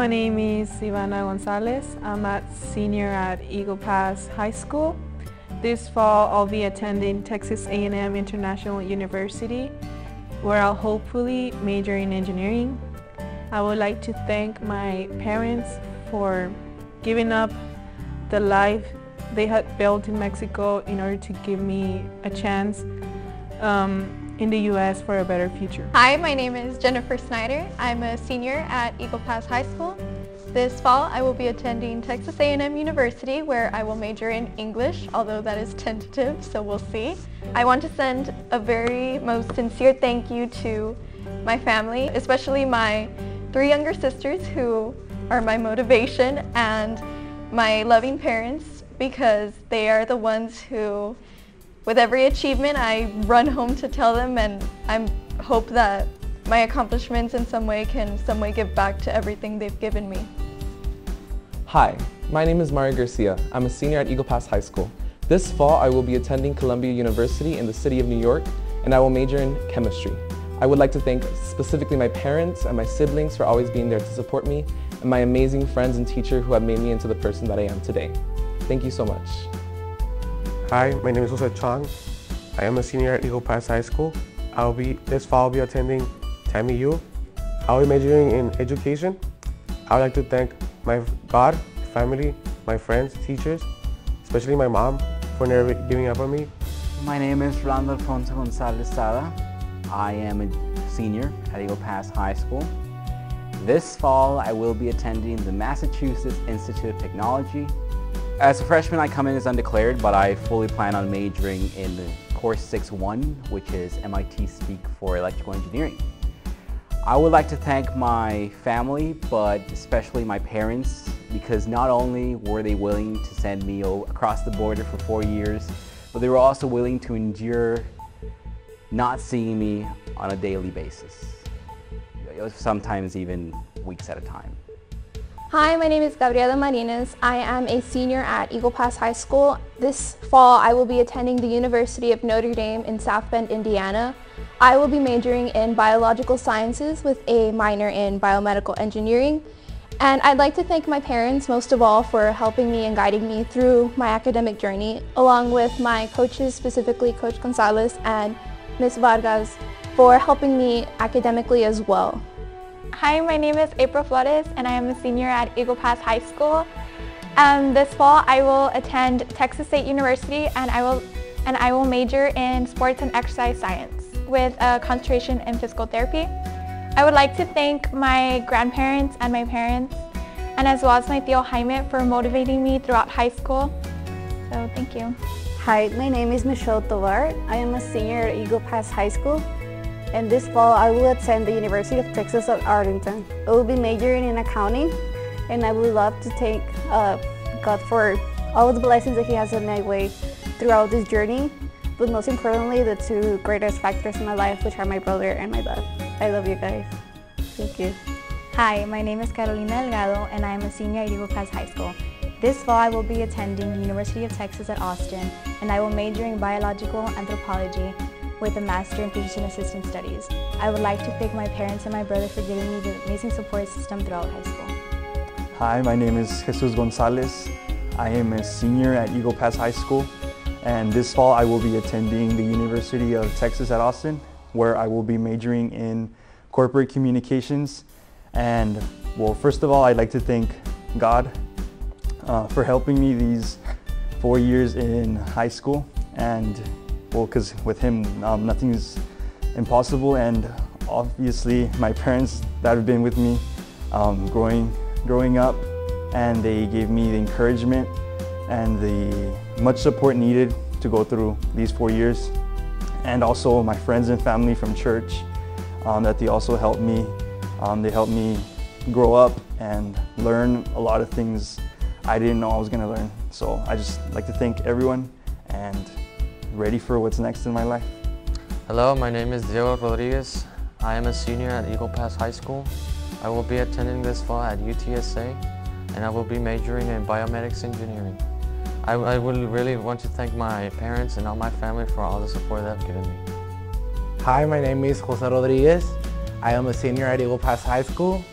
my name is Ivana Gonzalez. I'm a senior at Eagle Pass High School. This fall I'll be attending Texas A&M International University, where I'll hopefully major in engineering. I would like to thank my parents for giving up the life they had built in Mexico in order to give me a chance in the U.S. for a better future. Hi, my name is Jennifer Snyder. I'm a senior at Eagle Pass High School. This fall I will be attending Texas A&M University, where I will major in English, although that is tentative, so we'll see. I want to send a very most sincere thank you to my family, especially my 3 younger sisters who are my motivation, and my loving parents, because they are the ones who, with every achievement, I run home to tell them, and I hope that my accomplishments in some way can give back to everything they've given me. Hi, my name is Mario Garcia. I'm a senior at Eagle Pass High School. This fall I will be attending Columbia University in the city of New York, and I will major in chemistry. I would like to thank specifically my parents and my siblings for always being there to support me, and my amazing friends and teacher who have made me into the person that I am today. Thank you so much. Hi, my name is Jose Chong. I am a senior at Eagle Pass High School. This fall I'll be attending Tammy U. I'll be majoring in education. I would like to thank my God, family, my friends, teachers, especially my mom for never giving up on me. My name is Rolando Alfonso Gonzalez Sada. I am a senior at Eagle Pass High School. This fall I will be attending the Massachusetts Institute of Technology. As a freshman, I come in as undeclared, but I fully plan on majoring in course 6-1, which is MIT speak for electrical engineering. I would like to thank my family, but especially my parents, because not only were they willing to send me across the border for 4 years, but they were also willing to endure not seeing me on a daily basis, sometimes even weeks at a time. Hi, my name is Gabriela Marinas. I am a senior at Eagle Pass High School. This fall I will be attending the University of Notre Dame in South Bend, Indiana. I will be majoring in biological sciences with a minor in biomedical engineering. And I'd like to thank my parents most of all for helping me and guiding me through my academic journey, along with my coaches, specifically Coach Gonzalez and Ms. Vargas, for helping me academically as well. Hi, my name is April Flores, and I am a senior at Eagle Pass High School. This fall I will attend Texas State University, and I will major in sports and exercise science with a concentration in physical therapy. I would like to thank my grandparents and my parents, and as well as my tío Jaime, for motivating me throughout high school. So thank you. Hi, my name is Michelle Tovar. I am a senior at Eagle Pass High School. And this fall I will attend the University of Texas at Arlington. I will be majoring in accounting, and I would love to thank God for all of the blessings that He has in my way throughout this journey, but most importantly the 2 greatest factors in my life, which are my brother and my dad. I love you guys. Thank you. Hi, my name is Carolina Delgado, and I am a senior at Eagle Pass High School. This fall I will be attending the University of Texas at Austin, and I will major in biological anthropology with a Master in Physician Assistant Studies. I would like to thank my parents and my brother for giving me the amazing support system throughout high school. Hi, my name is Jesus Gonzalez. I am a senior at Eagle Pass High School, and this fall I will be attending the University of Texas at Austin, where I will be majoring in corporate communications. And well, first of all, I'd like to thank God for helping me these 4 years in high school, and well, because with Him nothing is impossible, and obviously my parents that have been with me growing up, and they gave me the encouragement and the much support needed to go through these 4 years, and also my friends and family from church that they also helped me. They helped me grow up and learn a lot of things I didn't know I was going to learn. So I just like to thank everyone, and ready for what's next in my life. Hello, my name is Diego Rodriguez. I am a senior at Eagle Pass High School. I will be attending this fall at UTSA, and I will be majoring in biomedics engineering. I would really want to thank my parents and all my family for all the support they've given me. Hi, my name is Jose Rodriguez. I am a senior at Eagle Pass High School,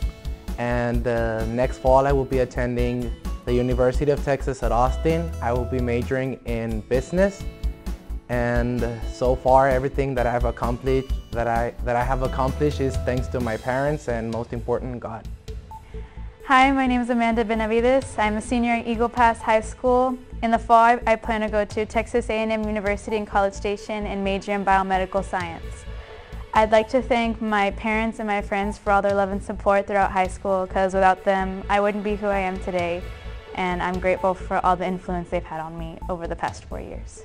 And next fall I will be attending the University of Texas at Austin. I will be majoring in business. And so far everything that I've accomplished, that I have accomplished is thanks to my parents and most important, God. Hi, my name is Amanda Benavides. I'm a senior at Eagle Pass High School. In the fall, I plan to go to Texas A&M University in College Station and major in biomedical science. I'd like to thank my parents and my friends for all their love and support throughout high school, because without them, I wouldn't be who I am today. And I'm grateful for all the influence they've had on me over the past 4 years.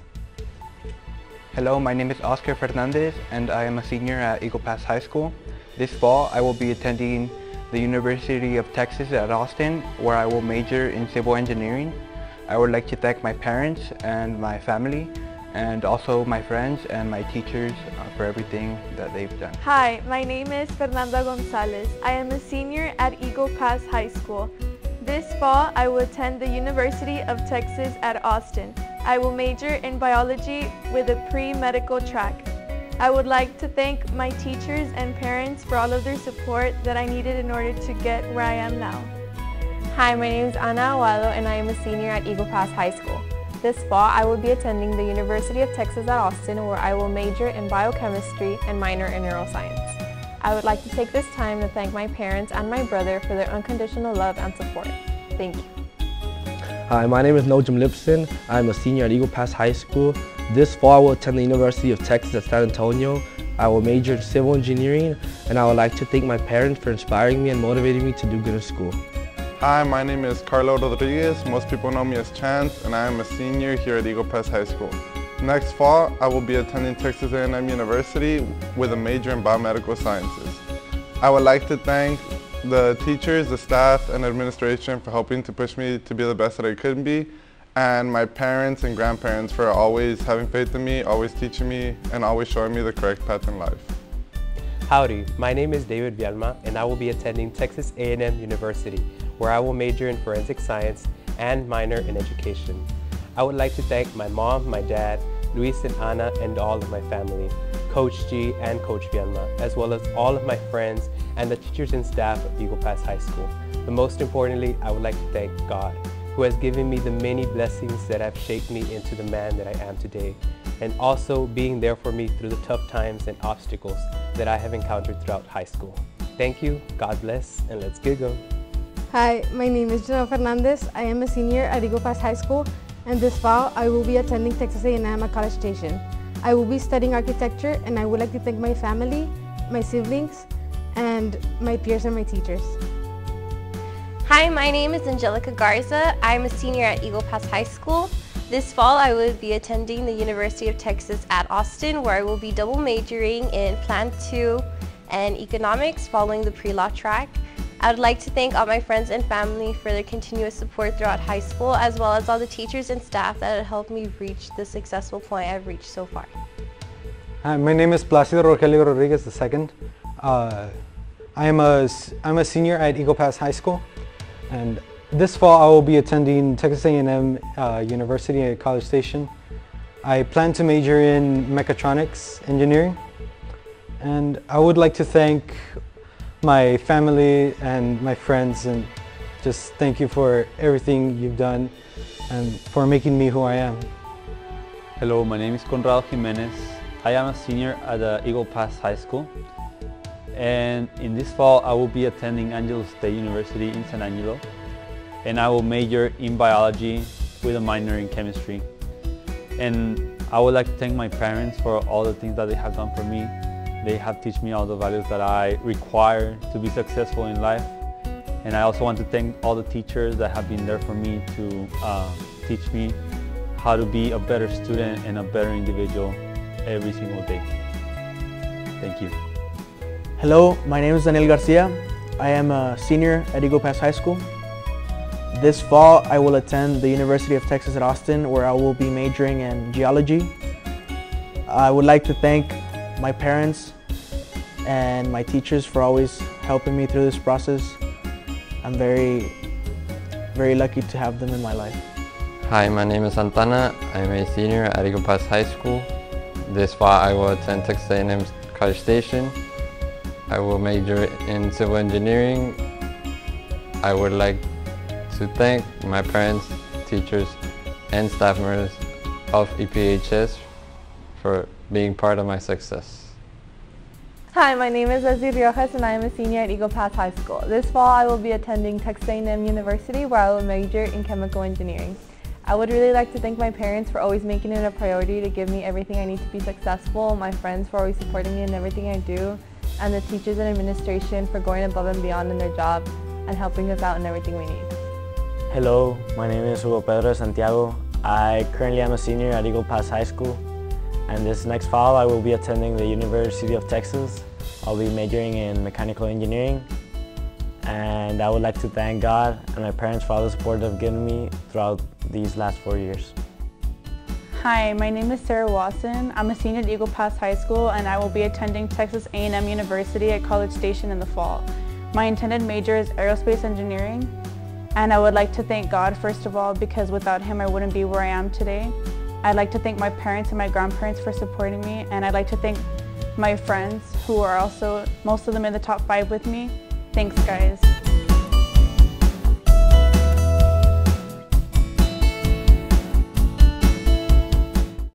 Hello, my name is Oscar Fernandez and I am a senior at Eagle Pass High School. This fall, I will be attending the University of Texas at Austin, where I will major in civil engineering. I would like to thank my parents and my family, and also my friends and my teachers for everything that they've done. Hi, my name is Fernanda Gonzalez. I am a senior at Eagle Pass High School. This fall, I will attend the University of Texas at Austin. I will major in biology with a pre-medical track. I would like to thank my teachers and parents for all of their support that I needed in order to get where I am now. Hi, my name is Ana Aguado and I am a senior at Eagle Pass High School. This fall, I will be attending the University of Texas at Austin, where I will major in biochemistry and minor in neuroscience. I would like to take this time to thank my parents and my brother for their unconditional love and support. Thank you. Hi, my name is Nojum Lipson. I'm a senior at Eagle Pass High School. This fall, I will attend the University of Texas at San Antonio. I will major in civil engineering, and I would like to thank my parents for inspiring me and motivating me to do good in school. Hi, my name is Carlo Rodriguez. Most people know me as Chance, and I am a senior here at Eagle Pass High School. Next fall, I will be attending Texas A&M University with a major in biomedical sciences. I would like to thank the teachers, the staff, and administration for helping to push me to be the best that I could be, and my parents and grandparents for always having faith in me, always teaching me, and always showing me the correct path in life. Howdy, my name is David Vialma, and I will be attending Texas A&M University, where I will major in forensic science and minor in education. I would like to thank my mom, my dad, Luis and Ana, and all of my family, Coach G and Coach Vialma, as well as all of my friends and the teachers and staff of Eagle Pass High School. But most importantly, I would like to thank God, who has given me the many blessings that have shaped me into the man that I am today, and also being there for me through the tough times and obstacles that I have encountered throughout high school. Thank you, God bless, and let's get going. Hi, my name is Janelle Fernandez. I am a senior at Eagle Pass High School, and this fall I will be attending Texas A&M at College Station. I will be studying architecture, and I would like to thank my family, my siblings, and my peers and my teachers. Hi, my name is Angelica Garza. I'm a senior at Eagle Pass High School. This fall, I will be attending the University of Texas at Austin, where I will be double majoring in Plant 2 and Economics following the pre-law track. I would like to thank all my friends and family for their continuous support throughout high school, as well as all the teachers and staff that have helped me reach the successful point I've reached so far. Hi, my name is Placido Rogelio Rodriguez II. I'm a senior at Eagle Pass High School, and this fall I will be attending Texas A&M University at College Station. I plan to major in mechatronics engineering, and I would like to thank my family and my friends, and just thank you for everything you've done and for making me who I am. Hello, my name is Conrado Jimenez. I am a senior at Eagle Pass High School, and in this fall I will be attending Angelo State University in San Angelo, and I will major in biology with a minor in chemistry. And I would like to thank my parents for all the things that they have done for me. They have taught me all the values that I require to be successful in life. And I also want to thank all the teachers that have been there for me to teach me how to be a better student and a better individual every single day. Thank you. Hello, my name is Daniel Garcia. I am a senior at Eagle Pass High School. This fall, I will attend the University of Texas at Austin, where I will be majoring in geology. I would like to thank my parents and my teachers for always helping me through this process. I'm very lucky to have them in my life. Hi, my name is Santana. I'm a senior at Eagle Pass High School. This fall I will attend Texas A&M College Station. I will major in civil engineering, I would like to thank my parents, teachers, and staff members of EPHS for being part of my success. Hi, my name is Leslie Riojas and I am a senior at Eagle Pass High School. This fall I will be attending Texas A&M University where I will major in chemical engineering. I would really like to thank my parents for always making it a priority to give me everything I need to be successful, my friends for always supporting me in everything I do, and the teachers and administration for going above and beyond in their job and helping us out in everything we need. Hello, my name is Hugo Pedro Santiago. I currently am a senior at Eagle Pass High School, and this next fall I will be attending the University of Texas. I'll be majoring in mechanical engineering, and I would like to thank God and my parents for all the support they've given me throughout these last 4 years. Hi, my name is Sarah Watson. I'm a senior at Eagle Pass High School and I will be attending Texas A&M University at College Station in the fall. My intended major is aerospace engineering, and I would like to thank God first of all because without Him I wouldn't be where I am today. I'd like to thank my parents and my grandparents for supporting me, and I'd like to thank my friends who are also, most of them in the top 5 with me. Thanks guys.